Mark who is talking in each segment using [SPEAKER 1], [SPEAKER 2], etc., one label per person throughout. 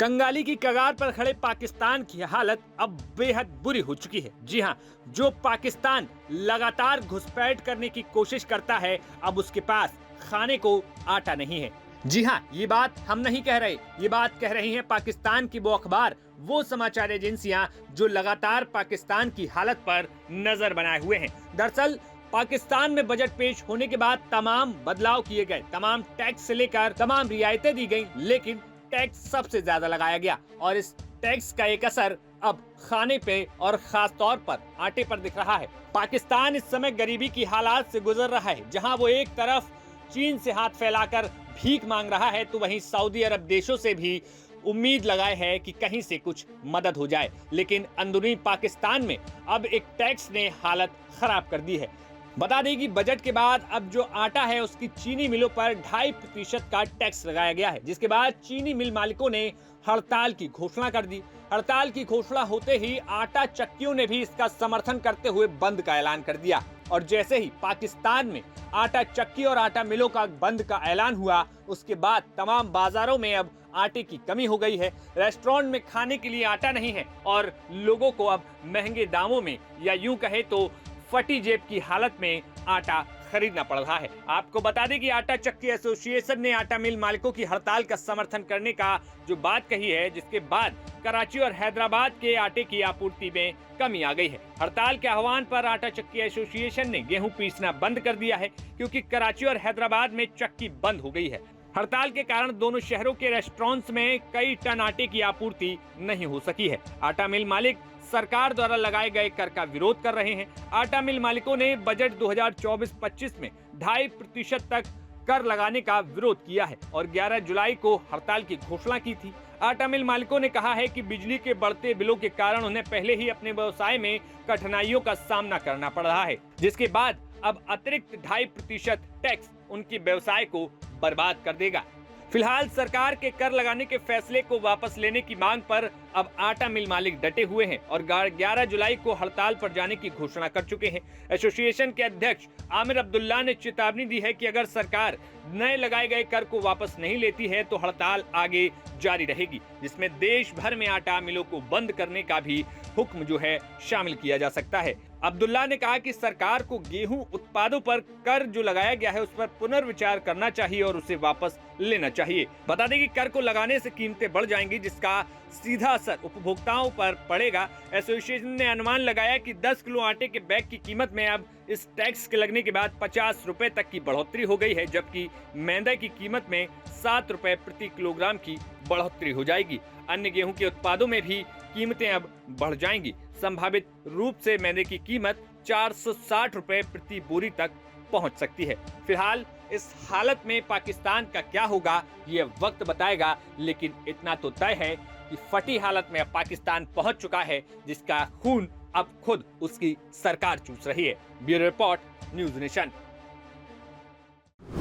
[SPEAKER 1] कंगाली की कगार पर खड़े पाकिस्तान की हालत अब बेहद बुरी हो चुकी है। जी हां, जो पाकिस्तान लगातार घुसपैठ करने की कोशिश करता है, अब उसके पास खाने को आटा नहीं है। जी हां, ये बात हम नहीं कह रहे, ये बात कह रही हैं पाकिस्तान की वो अखबार, वो समाचार एजेंसियां जो लगातार पाकिस्तान की हालत पर नजर बनाए हुए हैं। दरअसल पाकिस्तान में बजट पेश होने के बाद तमाम बदलाव किए गए, तमाम टैक्स से लेकर तमाम रियायतें दी गई, लेकिन टैक्स सबसे ज्यादा लगाया गया और इस टैक्स का एक असर अब खाने पे और खास तौर पर आटे पर दिख रहा है। पाकिस्तान इस समय गरीबी की हालात से गुजर रहा है। जहां वो एक तरफ चीन से हाथ फैलाकर भीख मांग रहा है, तो वहीं सऊदी अरब देशों से भी उम्मीद लगाए है कि कहीं से कुछ मदद हो जाए। लेकिन अंदरूनी पाकिस्तान में अब एक टैक्स ने हालत खराब कर दी है। बता दें कि बजट के बाद अब जो आटा है उसकी चीनी मिलों पर 2.5% का टैक्स लगाया गया है, जिसके बाद चीनी मिल मालिकों ने हड़ताल की घोषणा कर दी। हड़ताल की घोषणा होते ही आटा चक्कियों ने भी इसका समर्थन करते हुए बंद का ऐलान कर दिया और जैसे ही पाकिस्तान में आटा चक्की और आटा मिलों का बंद का ऐलान हुआ, उसके बाद तमाम बाजारों में अब आटे की कमी हो गई है। रेस्टोरेंट में खाने के लिए आटा नहीं है और लोगों को अब महंगे दामों में या यूं कहे तो फटी जेब की हालत में आटा खरीदना पड़ रहा है। आपको बता दें कि आटा चक्की एसोसिएशन ने आटा मिल मालिकों की हड़ताल का समर्थन करने का जो बात कही है, जिसके बाद कराची और हैदराबाद के आटे की आपूर्ति में कमी आ गई है। हड़ताल के आह्वान पर आटा चक्की एसोसिएशन ने गेहूं पीसना बंद कर दिया है, क्योंकि कराची और हैदराबाद में चक्की बंद हो गई है। हड़ताल के कारण दोनों शहरों के रेस्टोरेंट्स में कई टन आटे की आपूर्ति नहीं हो सकी है। आटा मिल मालिक सरकार द्वारा लगाए गए कर का विरोध कर रहे हैं। आटा मिल मालिकों ने बजट 2024-25 में 2.5% तक कर लगाने का विरोध किया है और 11 जुलाई को हड़ताल की घोषणा की थी। आटा मिल मालिकों ने कहा है कि बिजली के बढ़ते बिलों के कारण उन्हें पहले ही अपने व्यवसाय में कठिनाइयों का सामना करना पड़ रहा है, जिसके बाद अब अतिरिक्त 2.5% टैक्स उनके व्यवसाय को बर्बाद कर देगा। फिलहाल सरकार के कर लगाने के फैसले को वापस लेने की मांग पर अब आटा मिल मालिक डटे हुए हैं और 11 जुलाई को हड़ताल पर जाने की घोषणा कर चुके हैं। एसोसिएशन के अध्यक्ष आमिर अब्दुल्ला ने चेतावनी दी है कि अगर सरकार नए लगाए गए कर को वापस नहीं लेती है तो हड़ताल आगे जारी रहेगी, जिसमें देश भर में आटा मिलों को बंद करने का भी हुक्म जो है शामिल किया जा सकता है। अब्दुल्ला ने कहा कि सरकार को गेहूं उत्पादों पर कर जो लगाया गया है उस पर पुनर्विचार करना चाहिए और उसे वापस लेना चाहिए। बता दें कि कर को लगाने से कीमतें बढ़ जाएंगी, जिसका सीधा असर उपभोक्ताओं पर पड़ेगा। एसोसिएशन ने अनुमान लगाया कि 10 किलो आटे के बैग की कीमत में अब इस टैक्स के लगने के बाद 50 रुपए तक की बढ़ोतरी हो गई है, जबकि मैदा की कीमत में 7 रुपए प्रति किलोग्राम की बढ़ोतरी हो जाएगी। अन्य गेहूं के उत्पादों में भी कीमतें अब बढ़ जाएंगी। संभावित रूप से मैदे की कीमत 460 रुपए प्रति बोरी तक पहुंच सकती है। फिलहाल इस हालत में पाकिस्तान का क्या होगा ये वक्त बताएगा, लेकिन इतना तो तय है कि फटी हालत में अब पाकिस्तान पहुंच चुका है, जिसका खून अब खुद उसकी सरकार चूस रही है। Bureau report, news nation.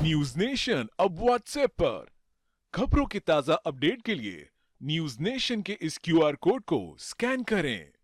[SPEAKER 2] News nation अब व्हाट्सएप पर खबरों के ताजा अपडेट के लिए न्यूज नेशन के इस QR कोड को स्कैन करें।